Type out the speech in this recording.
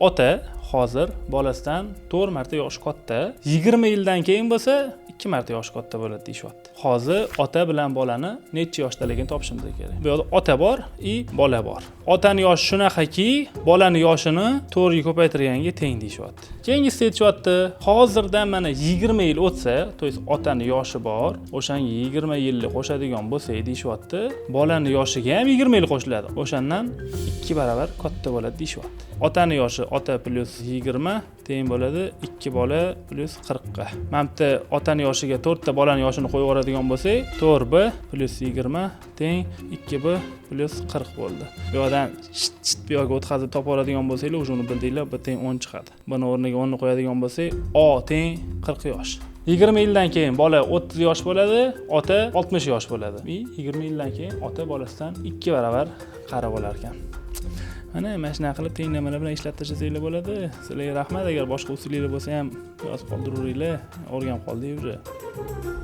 Ota hozir bolasidan 4 marta yoshi katta, 20 yildan keyin bo'lsa 2 marta yoshi katta bo'ladi deyapti. Hozir ota bilan bolani necha yoshdaligini topishimiz kerak. Bu yerda ota bor, bola bor. Otaning yoshi shunaqaki, bolani yoshini 4 ga ko'paytirganga teng deyapti. Keyingisi aytishyapti, hozirdan mana 20 yil o'tsa, to есть otani yoshi bor, o'shanga 20 yillik qo'shadigan bo'lsak deyapti. Bolani yoshiga ham 20 yil qo'shiladi. O'shandan 2 barobar katta bo'ladi deyapti. Otani yoshi ota plus 20 teng bo'ladi 2 bola plus 40 ga. Mana bu otani yoshiga 4 ta bolani yoshini qo'yib yuboradigan bo'lsak, 4b plus 20 teng 2b plus 40 bo'ldi. Bu yerdan bu yoqqa o'tkazib topib oladigan bo'lsanglar, o'shuni bildinglar, b teng 10 chiqadi. Buni o'rniga 10 ni qo'yadigan bo'lsak, o teng 40 yosh. 20 yildan keyin bola 30 yosh bo'ladi, ota 60 yosh bo'ladi. 20 yildan keyin ota bolasidan 2 barobar qari bo'lar ekan. Mana shunaqa qilib tenglamani bilan ishlatib tashlasanglar bo'ladi. Sizlarga rahmat. Agar boshqa usulinglar bo'lsa ham yozib qoldiringlar. O'rganib qoldik уже.